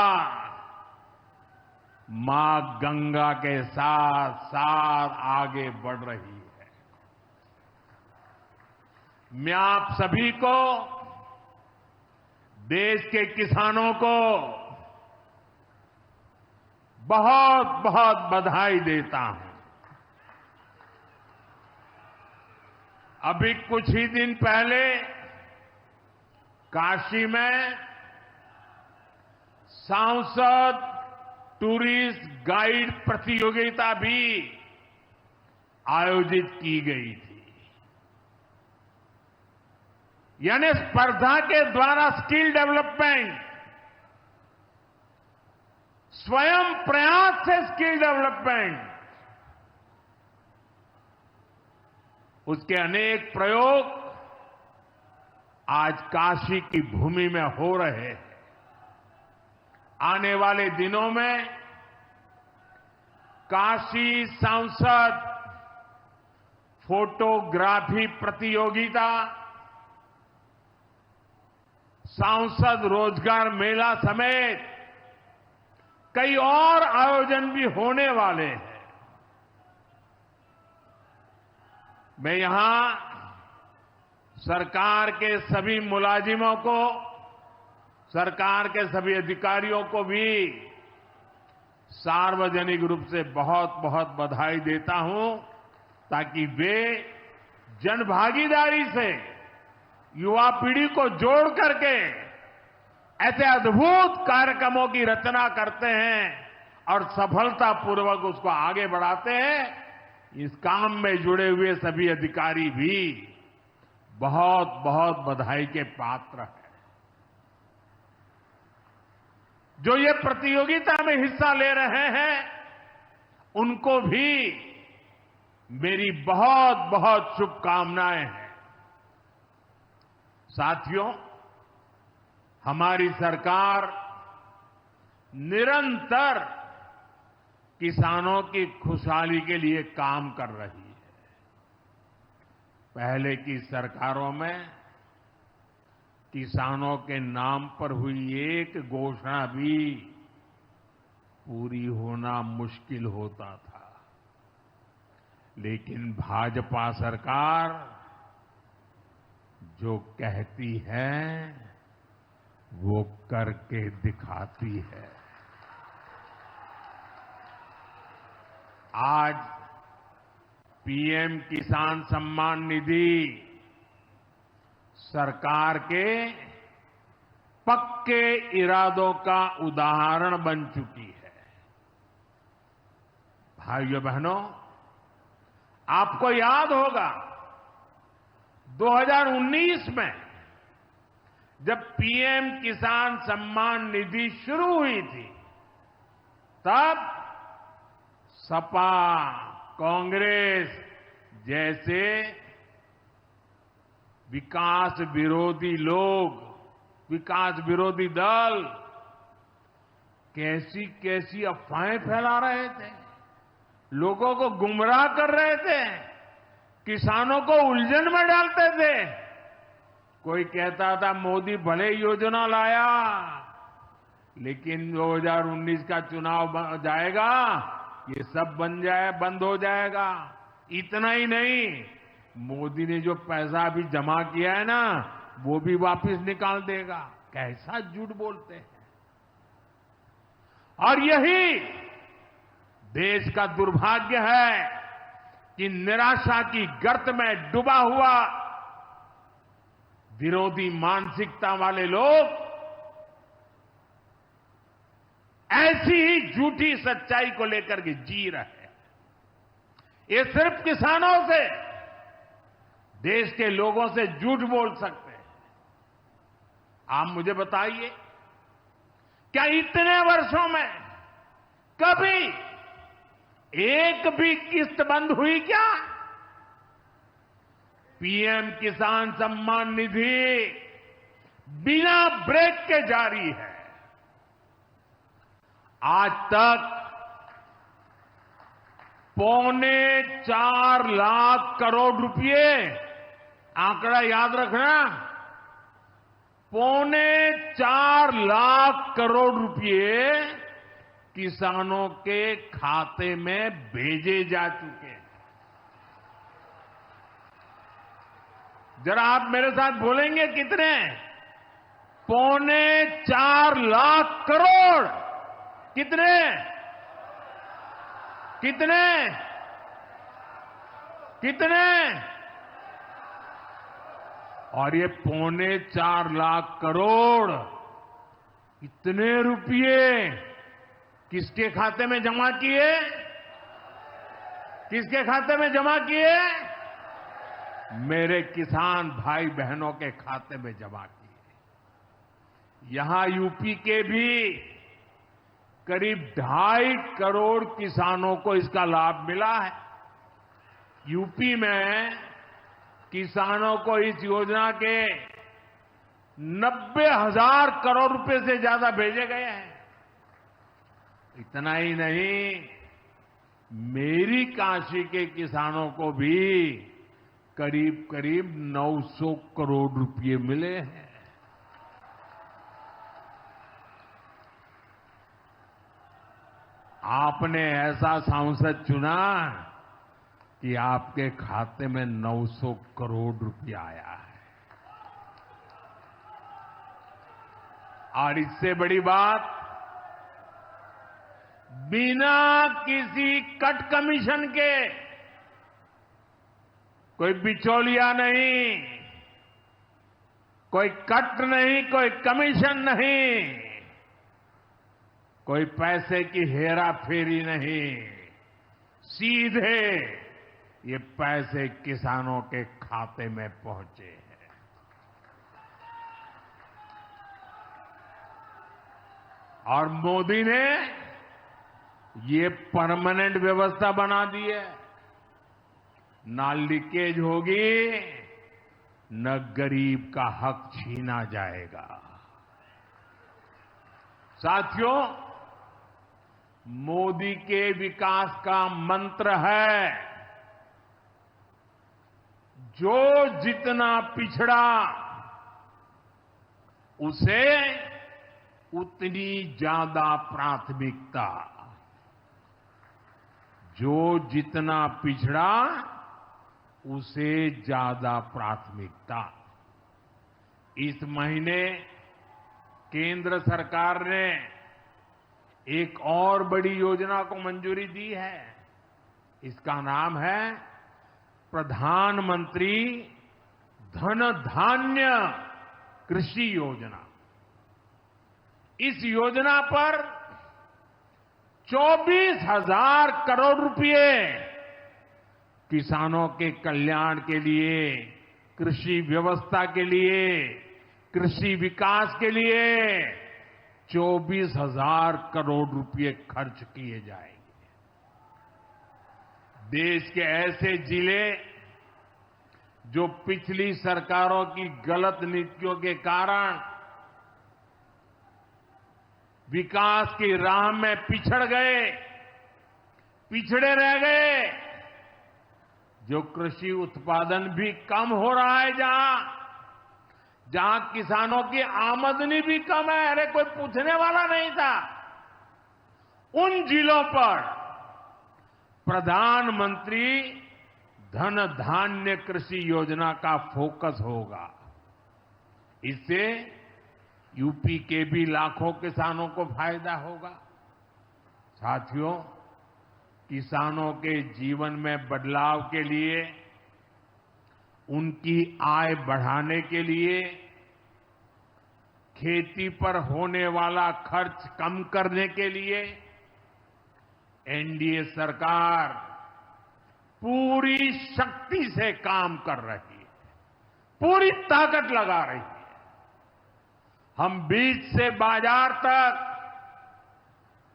मां गंगा के साथ साथ आगे बढ़ रही है। मैं आप सभी को, देश के किसानों को बहुत बहुत बधाई देता हूं। अभी कुछ ही दिन पहले काशी में सांसद टूरिस्ट गाइड प्रतियोगिता भी आयोजित की गई थी। यानी स्पर्धा के द्वारा स्किल डेवलपमेंट, स्वयं प्रयास से स्किल डेवलपमेंट, उसके अनेक प्रयोग आज काशी की भूमि में हो रहे हैं। आने वाले दिनों में काशी सांसद फोटोग्राफी प्रतियोगिता, सांसद रोजगार मेला समेत कई और आयोजन भी होने वाले हैं। मैं यहां सरकार के सभी मुलाजिमों को, सरकार के सभी अधिकारियों को भी सार्वजनिक रूप से बहुत बहुत बधाई देता हूं, ताकि वे जनभागीदारी से युवा पीढ़ी को जोड़ करके ऐसे अद्भुत कार्यक्रमों की रचना करते हैं और सफलतापूर्वक उसको आगे बढ़ाते हैं। इस काम में जुड़े हुए सभी अधिकारी भी बहुत बहुत बधाई के पात्र हैं। जो ये प्रतियोगिता में हिस्सा ले रहे हैं, उनको भी मेरी बहुत बहुत शुभकामनाएं हैं। साथियों, हमारी सरकार निरंतर किसानों की खुशहाली के लिए काम कर रही है। पहले की सरकारों में किसानों के नाम पर हुई एक घोषणा भी पूरी होना मुश्किल होता था, लेकिन भाजपा सरकार जो कहती है वो करके दिखाती है। आज पीएम किसान सम्मान निधि सरकार के पक्के इरादों का उदाहरण बन चुकी है। भाइयों बहनों, आपको याद होगा 2019 में जब पीएम किसान सम्मान निधि शुरू हुई थी, तब सपा, कांग्रेस जैसे विकास विरोधी लोग, विकास विरोधी दल कैसी कैसी अफवाहें फैला रहे थे, लोगों को गुमराह कर रहे थे, किसानों को उलझन में डालते थे। कोई कहता था मोदी भले योजना लाया, लेकिन 2019 का चुनाव जाएगा, ये सब बंद हो जाएगा। इतना ही नहीं, मोदी ने जो पैसा अभी जमा किया है ना, वो भी वापस निकाल देगा। कैसा झूठ बोलते हैं। और यही देश का दुर्भाग्य है कि निराशा की गर्त में डूबा हुआ विरोधी मानसिकता वाले लोग ऐसी ही झूठी सच्चाई को लेकर के जी रहे हैं। ये सिर्फ किसानों से, देश के लोगों से झूठ बोल सकते हैं। आप मुझे बताइए, क्या इतने वर्षों में कभी एक भी किस्त बंद हुई क्या? पीएम किसान सम्मान निधि बिना ब्रेक के जारी है। आज तक 4.25 लाख करोड़ रुपए, आंकड़ा याद रखना, 4.25 लाख करोड़ रुपए किसानों के खाते में भेजे जा चुके हैं। जरा आप मेरे साथ बोलेंगे कितने? 4.25 लाख करोड़। कितने? कितने? कितने? और ये 4.25 लाख करोड़ इतने रुपये किसके खाते में जमा किए? किसके खाते में जमा किए? मेरे किसान भाई बहनों के खाते में जमा किए। यहां यूपी के भी करीब 2.5 करोड़ किसानों को इसका लाभ मिला है। यूपी में किसानों को इस योजना के 90,000 करोड़ रुपए से ज्यादा भेजे गए हैं। इतना ही नहीं, मेरी काशी के किसानों को भी करीब करीब 900 करोड़ रुपए मिले हैं। आपने ऐसा सांसद चुना कि आपके खाते में 900 करोड़ रुपया आया है। और इससे बड़ी बात, बिना किसी कट कमीशन के, कोई बिचौलिया नहीं, कोई कट नहीं, कोई कमीशन नहीं, कोई पैसे की हेरा फेरी नहीं, सीधे ये पैसे किसानों के खाते में पहुंचे हैं। और मोदी ने ये परमानेंट व्यवस्था बना दी है। ना लीकेज होगी, न गरीब का हक छीना जाएगा। साथियों, मोदी के विकास का मंत्र है, जो जितना पिछड़ा उसे उतनी ज्यादा प्राथमिकता। जो जितना पिछड़ा उसे ज्यादा प्राथमिकता। इस महीने केंद्र सरकार ने एक और बड़ी योजना को मंजूरी दी है। इसका नाम है प्रधानमंत्री धन धान्य कृषि योजना। इस योजना पर 24,000 करोड़ रुपए किसानों के कल्याण के लिए, कृषि व्यवस्था के लिए, कृषि विकास के लिए 24,000 करोड़ रुपए खर्च किए जाएंगे। देश के ऐसे जिले जो पिछली सरकारों की गलत नीतियों के कारण विकास की राह में पिछड़े रह गए, जो कृषि उत्पादन भी कम हो रहा है, जहां किसानों की आमदनी भी कम है, अरे कोई पूछने वाला नहीं था, उन जिलों पर प्रधानमंत्री धन धान्य कृषि योजना का फोकस होगा। इससे यूपी के भी लाखों किसानों को फायदा होगा। साथियों, किसानों के जीवन में बदलाव के लिए, उनकी आय बढ़ाने के लिए, खेती पर होने वाला खर्च कम करने के लिए एनडीए सरकार पूरी शक्ति से काम कर रही है, पूरी ताकत लगा रही है। हम बीज से बाजार तक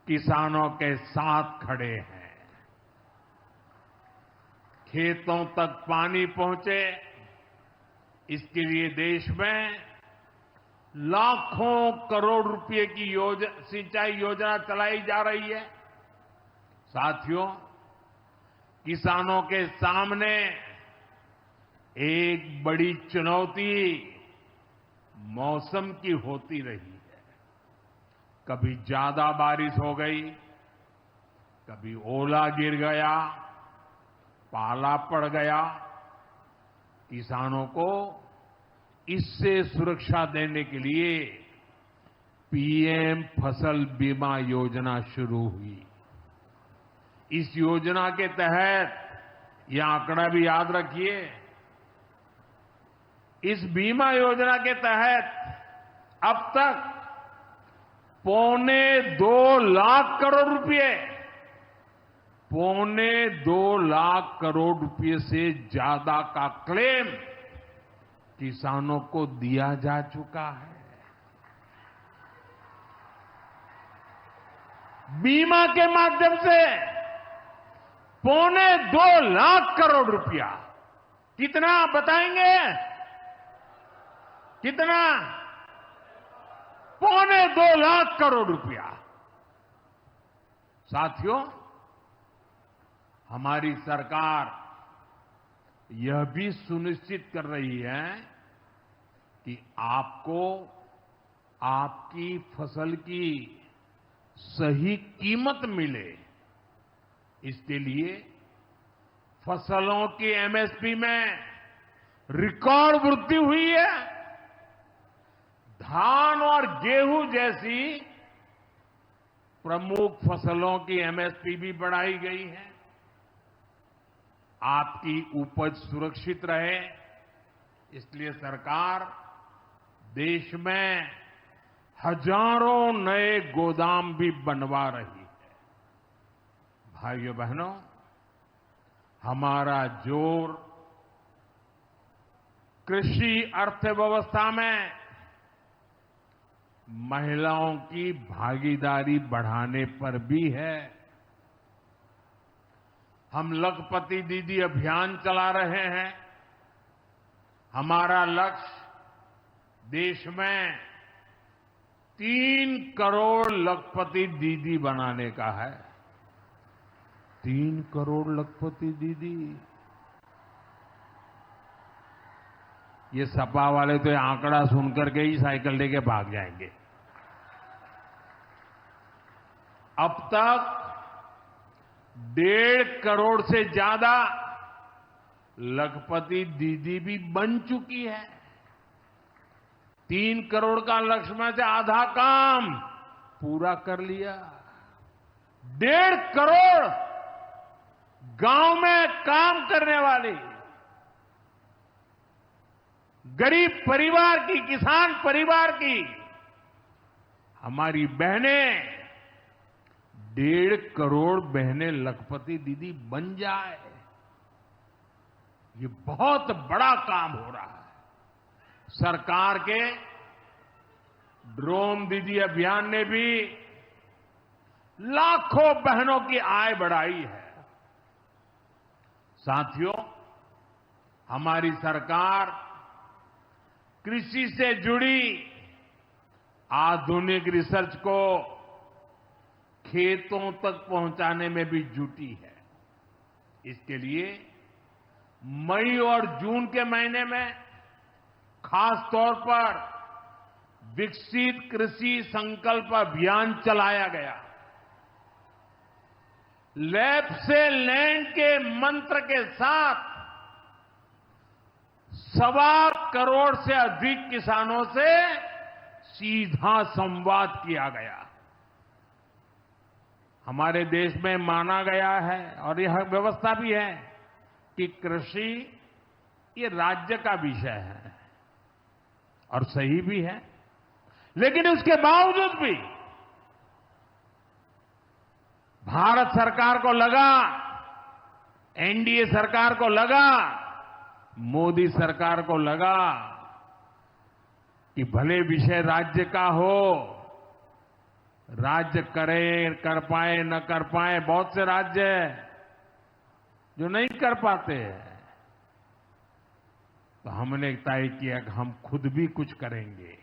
किसानों के साथ खड़े हैं। खेतों तक पानी पहुंचे, इसके लिए देश में लाखों करोड़ रुपए की सिंचाई योजना चलाई जा रही है। साथियों, किसानों के सामने एक बड़ी चुनौती मौसम की होती रही है। कभी ज्यादा बारिश हो गई, कभी ओला गिर गया, पाला पड़ गया। किसानों को इससे सुरक्षा देने के लिए पीएम फसल बीमा योजना शुरू हुई। इस योजना के तहत, यह आंकड़ा भी याद रखिए, इस बीमा योजना के तहत अब तक 2.25 लाख करोड़ रुपए, 2.25 लाख करोड़ रुपए से ज्यादा का क्लेम किसानों को दिया जा चुका है। बीमा के माध्यम से 2.25 लाख करोड़ रुपया, कितना बताएंगे? कितना? 2.25 लाख करोड़ रुपया। साथियों, हमारी सरकार यह भी सुनिश्चित कर रही है कि आपको आपकी फसल की सही कीमत मिले। इसके लिए फसलों की एमएसपी में रिकॉर्ड वृद्धि हुई है। धान और गेहूं जैसी प्रमुख फसलों की एमएसपी भी बढ़ाई गई है। आपकी उपज सुरक्षित रहे, इसलिए सरकार देश में हजारों नए गोदाम भी बनवा रही है। भाइयों बहनों, हमारा जोर कृषि अर्थव्यवस्था में महिलाओं की भागीदारी बढ़ाने पर भी है। हम लखपति दीदी अभियान चला रहे हैं। हमारा लक्ष्य देश में 3 करोड़ लखपति दीदी बनाने का है। 3 करोड़ लखपति दीदी। ये सपा वाले तो ये आंकड़ा सुनकर के ही साइकिल लेके भाग जाएंगे। अब तक 1.5 करोड़ से ज्यादा लखपति दीदी भी बन चुकी है। 3 करोड़ का लक्ष्य में से आधा काम पूरा कर लिया। 1.5 करोड़ गांव में काम करने वाली गरीब परिवार की, किसान परिवार की हमारी बहनें, 1.5 करोड़ बहनें लखपति दीदी बन जाए, ये बहुत बड़ा काम हो रहा है। सरकार के ड्रोन दीदी अभियान ने भी लाखों बहनों की आय बढ़ाई है। साथियों, हमारी सरकार कृषि से जुड़ी आधुनिक रिसर्च को खेतों तक पहुंचाने में भी जुटी है। इसके लिए मई और जून के महीने में खास तौर पर विकसित कृषि संकल्प अभियान चलाया गया। लैब से लैंड के मंत्र के साथ 1.25 करोड़ से अधिक किसानों से सीधा संवाद किया गया। हमारे देश में माना गया है और यह व्यवस्था भी है कि कृषि ये राज्य का विषय है और सही भी है, लेकिन उसके बावजूद भी भारत सरकार को लगा, एनडीए सरकार को लगा, मोदी सरकार को लगा कि भले विषय राज्य का हो, राज्य करे, कर पाए न कर पाए, बहुत से राज्य जो नहीं कर पाते हैं, तो हमने तय किया कि हम खुद भी कुछ करेंगे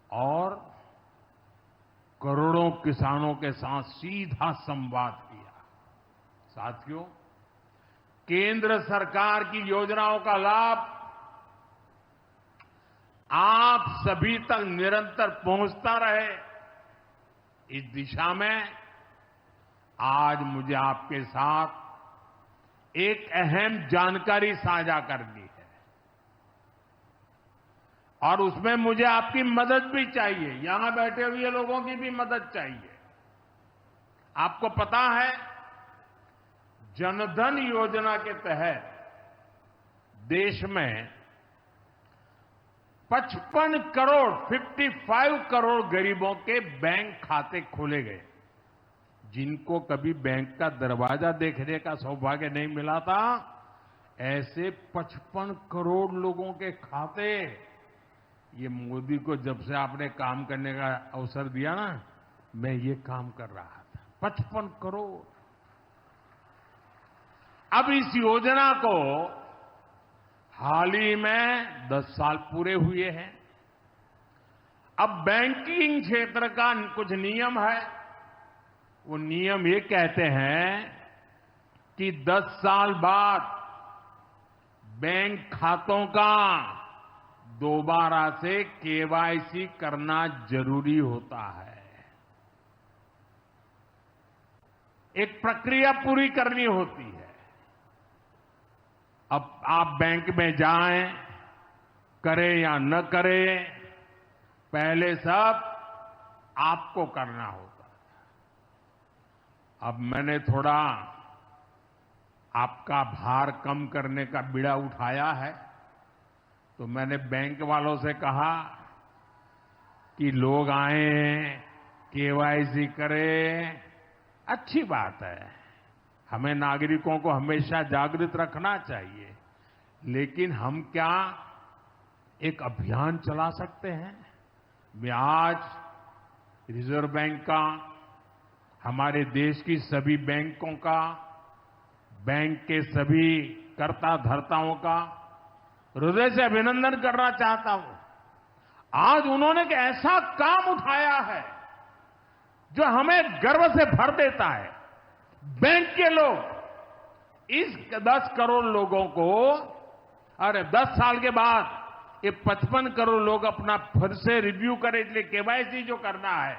और करोड़ों किसानों के साथ सीधा संवाद किया। साथियों, केंद्र सरकार की योजनाओं का लाभ आप सभी तक निरंतर पहुंचता रहे, इस दिशा में आज मुझे आपके साथ एक अहम जानकारी साझा करनी है और उसमें मुझे आपकी मदद भी चाहिए। यहां बैठे हुए लोगों की भी मदद चाहिए। आपको पता है, जनधन योजना के तहत देश में 55 करोड़ गरीबों के बैंक खाते खोले गए। जिनको कभी बैंक का दरवाजा देखने का सौभाग्य नहीं मिला था, ऐसे 55 करोड़ लोगों के खाते, ये मोदी को जब से आपने काम करने का अवसर दिया ना, मैं ये काम कर रहा था। 55 करोड़। अब इस योजना को हाल ही में 10 साल पूरे हुए हैं। अब बैंकिंग क्षेत्र का कुछ नियम है। वो नियम ये कहते हैं कि 10 साल बाद बैंक खातों का दोबारा से केवाईसी करना जरूरी होता है। एक प्रक्रिया पूरी करनी होती है। अब आप बैंक में जाएं, करें या न करें, पहले सब आपको करना होता है। अब मैंने थोड़ा आपका भार कम करने का बीड़ा उठाया है, तो मैंने बैंक वालों से कहा कि लोग आएं, केवाईसी करें, अच्छी बात है। हमें नागरिकों को हमेशा जागृत रखना चाहिए, लेकिन हम क्या एक अभियान चला सकते हैं? मैं आज रिजर्व बैंक का, हमारे देश की सभी बैंकों का, बैंक के सभी कर्ता धर्ताओं का हृदय से अभिनंदन करना चाहता हूं। आज उन्होंने एक ऐसा काम उठाया है जो हमें गर्व से भर देता है। बैंक के लोग इस 10 करोड़ लोगों को, अरे 10 साल के बाद ये 55 करोड़ लोग अपना फिर से रिव्यू करें, इसलिए केवाईसी जो करना है,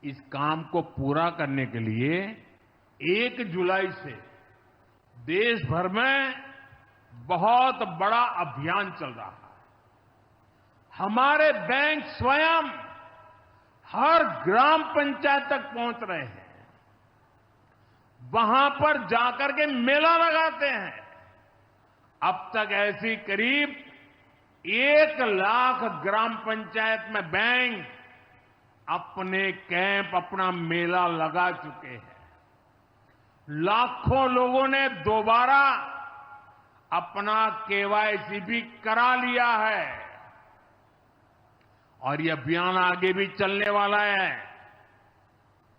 इस काम को पूरा करने के लिए 1 जुलाई से देश भर में बहुत बड़ा अभियान चल रहा है। हमारे बैंक स्वयं हर ग्राम पंचायत तक पहुंच रहे हैं, वहां पर जाकर के मेला लगाते हैं। अब तक ऐसी करीब 1 लाख ग्राम पंचायत में बैंक अपने कैंप, अपना मेला लगा चुके हैं। लाखों लोगों ने दोबारा अपना केवाईसी भी करा लिया है और ये अभियान आगे भी चलने वाला है।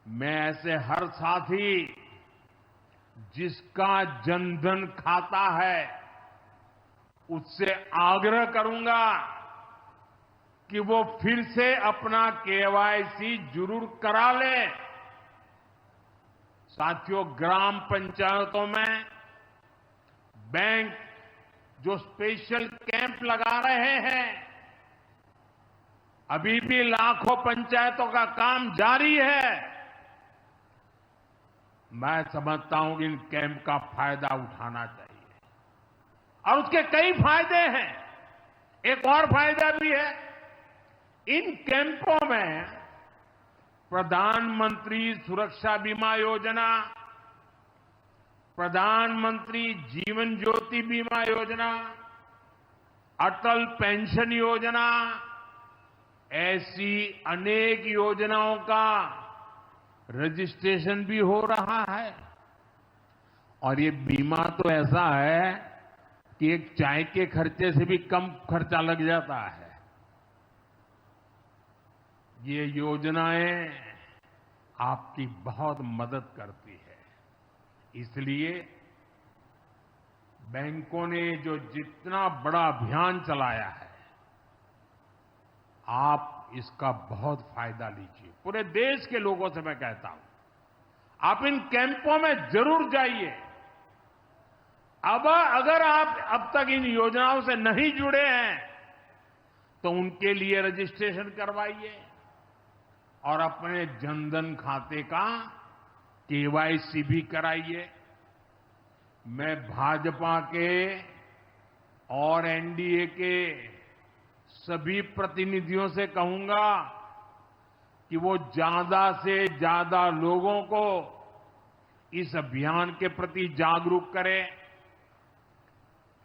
मैं ऐसे हर साथी जिसका जनधन खाता है उससे आग्रह करूंगा कि वो फिर से अपना केवाईसी जरूर करा ले। साथियों, ग्राम पंचायतों में बैंक जो स्पेशल कैंप लगा रहे हैं, अभी भी लाखों पंचायतों का काम जारी है। मैं समझता हूं कि इन कैंप का फायदा उठाना चाहिए और उसके कई फायदे हैं। एक और फायदा भी है, इन कैंपों में प्रधानमंत्री सुरक्षा बीमा योजना, प्रधानमंत्री जीवन ज्योति बीमा योजना, अटल पेंशन योजना, ऐसी अनेक योजनाओं का रजिस्ट्रेशन भी हो रहा है। और ये बीमा तो ऐसा है कि एक चाय के खर्चे से भी कम खर्चा लग जाता है। ये योजनाएं आपकी बहुत मदद करती है। इसलिए बैंकों ने जो जितना बड़ा अभियान चलाया है, आप इसका बहुत फायदा लीजिए। पूरे देश के लोगों से मैं कहता हूं, आप इन कैंपों में जरूर जाइए। अब अगर आप अब तक इन योजनाओं से नहीं जुड़े हैं तो उनके लिए रजिस्ट्रेशन करवाइए और अपने जनधन खाते का केवाईसी भी कराइए। मैं भाजपा के और एनडीए के सभी प्रतिनिधियों से कहूंगा कि वो ज्यादा से ज्यादा लोगों को इस अभियान के प्रति जागरूक करें।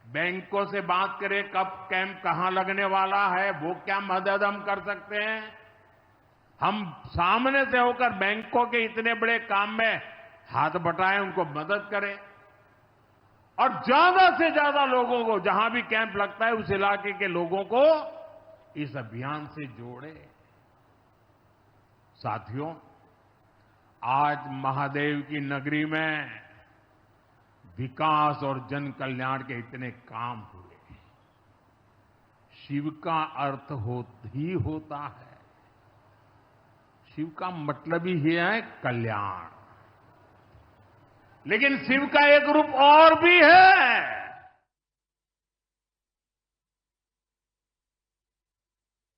बैंकों से बात करें कब कैंप कहां लगने वाला है, वो क्या मदद हम कर सकते हैं। हम सामने से होकर बैंकों के इतने बड़े काम में हाथ बटाएं, उनको मदद करें और ज्यादा से ज्यादा लोगों को, जहां भी कैंप लगता है उस इलाके के लोगों को इस अभियान से जोड़े। साथियों, आज महादेव की नगरी में विकास और जन कल्याण के इतने काम हुए। शिव का अर्थ ही होता है, शिव का मतलब ही है कल्याण। लेकिन शिव का एक रूप और भी है,